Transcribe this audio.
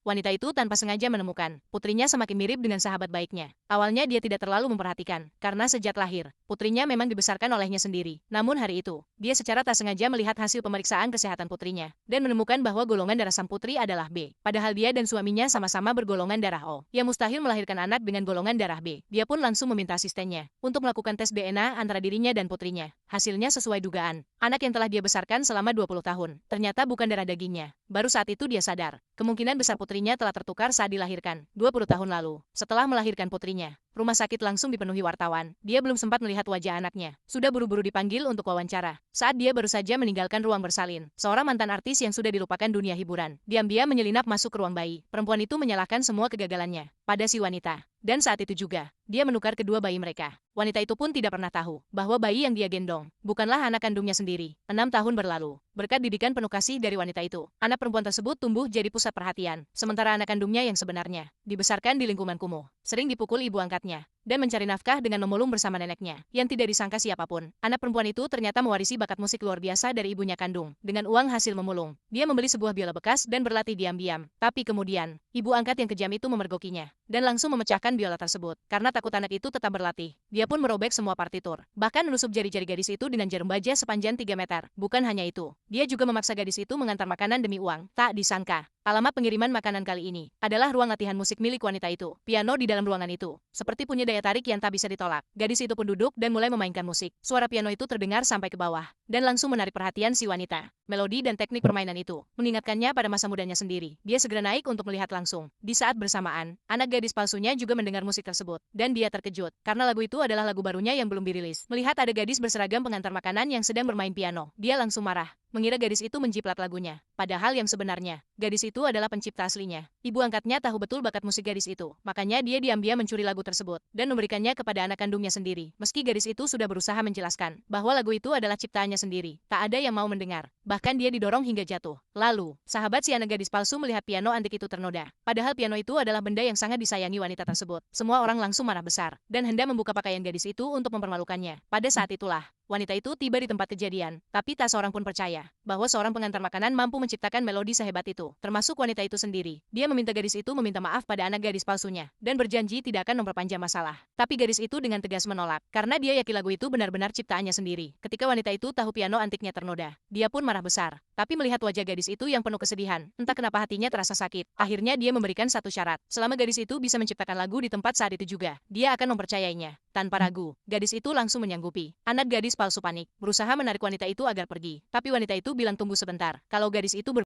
wanita itu tanpa sengaja menemukan putrinya semakin mirip dengan sahabat baiknya. Awalnya dia tidak terlalu memperhatikan, karena sejak lahir, putrinya memang dibesarkan olehnya sendiri. Namun hari itu, dia secara tak sengaja melihat hasil pemeriksaan kesehatan putrinya, dan menemukan bahwa golongan darah sang putri adalah B. Padahal dia dan suaminya sama-sama bergolongan darah O. Ia mustahil melahirkan anak dengan golongan darah B. Dia pun langsung meminta asistennya untuk melakukan tes DNA antara dirinya dan putrinya. Hasilnya sesuai dugaan. Anak yang telah dia besarkan selama 20 tahun, ternyata bukan darah dagingnya. Baru saat itu dia sadar, kemungkinan besar putrinya telah tertukar saat dilahirkan, 20 tahun lalu. Setelah melahirkan putrinya, rumah sakit langsung dipenuhi wartawan. Dia belum sempat melihat wajah anaknya. Sudah buru-buru dipanggil untuk wawancara. Saat dia baru saja meninggalkan ruang bersalin, seorang mantan artis yang sudah dilupakan dunia hiburan, diam-diam menyelinap masuk ke ruang bayi. Perempuan itu menyalahkan semua kegagalannya pada si wanita. Dan saat itu juga, dia menukar kedua bayi mereka. Wanita itu pun tidak pernah tahu bahwa bayi yang dia gendong bukanlah anak kandungnya sendiri. 6 tahun berlalu, berkat didikan penuh kasih dari wanita itu, anak perempuan tersebut tumbuh jadi pusat perhatian. Sementara anak kandungnya yang sebenarnya dibesarkan di lingkungan kumuh, sering dipukul ibu angkatnya, dan mencari nafkah dengan memulung bersama neneknya. Yang tidak disangka siapapun, anak perempuan itu ternyata mewarisi bakat musik luar biasa dari ibunya kandung. Dengan uang hasil memulung, dia membeli sebuah biola bekas dan berlatih diam-diam. Tapi kemudian, ibu angkat yang kejam itu memergokinya, dan langsung memecahkan biola tersebut. Karena takut anak itu tetap berlatih, dia pun merobek semua partitur. Bahkan menusuk jari-jari gadis itu dengan jarum baja sepanjang 3 meter. Bukan hanya itu, dia juga memaksa gadis itu mengantar makanan demi uang. Tak disangka, alamat pengiriman makanan kali ini adalah ruang latihan musik milik wanita itu. Piano di dalam ruangan itu seperti punya daya tarik yang tak bisa ditolak. Gadis itu pun duduk dan mulai memainkan musik. Suara piano itu terdengar sampai ke bawah dan langsung menarik perhatian si wanita. Melodi dan teknik permainan itu mengingatkannya pada masa mudanya sendiri. Dia segera naik untuk melihat langsung. Di saat bersamaan, anak gadis palsunya juga mendengar musik tersebut, dan dia terkejut karena lagu itu adalah lagu barunya yang belum dirilis. Melihat ada gadis berseragam pengantar makanan yang sedang bermain piano, dia langsung marah, mengira gadis itu menjiplak lagunya. Padahal yang sebenarnya, gadis itu adalah pencipta aslinya. Ibu angkatnya tahu betul bakat musik gadis itu, makanya dia diam-diam mencuri lagu tersebut dan memberikannya kepada anak kandungnya sendiri. Meski gadis itu sudah berusaha menjelaskan bahwa lagu itu adalah ciptaannya sendiri, tak ada yang mau mendengar. Bahkan dia didorong hingga jatuh. Lalu, sahabat si anak gadis palsu melihat piano antik itu ternoda. Padahal piano itu adalah benda yang sangat disayangi wanita tersebut. Semua orang langsung marah besar dan hendak membuka pakaian gadis itu untuk mempermalukannya. Pada saat itulah, wanita itu tiba di tempat kejadian, tapi tak seorang pun percaya bahwa seorang pengantar makanan mampu menciptakan melodi sehebat itu, termasuk wanita itu sendiri. Dia meminta gadis itu meminta maaf pada anak gadis palsunya, dan berjanji tidak akan memperpanjang masalah. Tapi gadis itu dengan tegas menolak, karena dia yakin lagu itu benar-benar ciptaannya sendiri. Ketika wanita itu tahu piano antiknya ternoda, dia pun marah besar. Tapi melihat wajah gadis itu yang penuh kesedihan, entah kenapa hatinya terasa sakit. Akhirnya dia memberikan satu syarat, selama gadis itu bisa menciptakan lagu di tempat saat itu juga, dia akan mempercayainya. Tanpa ragu, gadis itu langsung menyanggupi. Anak gadis palsu panik, berusaha menarik wanita itu agar pergi. Tapi wanita itu bilang tunggu sebentar. Kalau gadis itu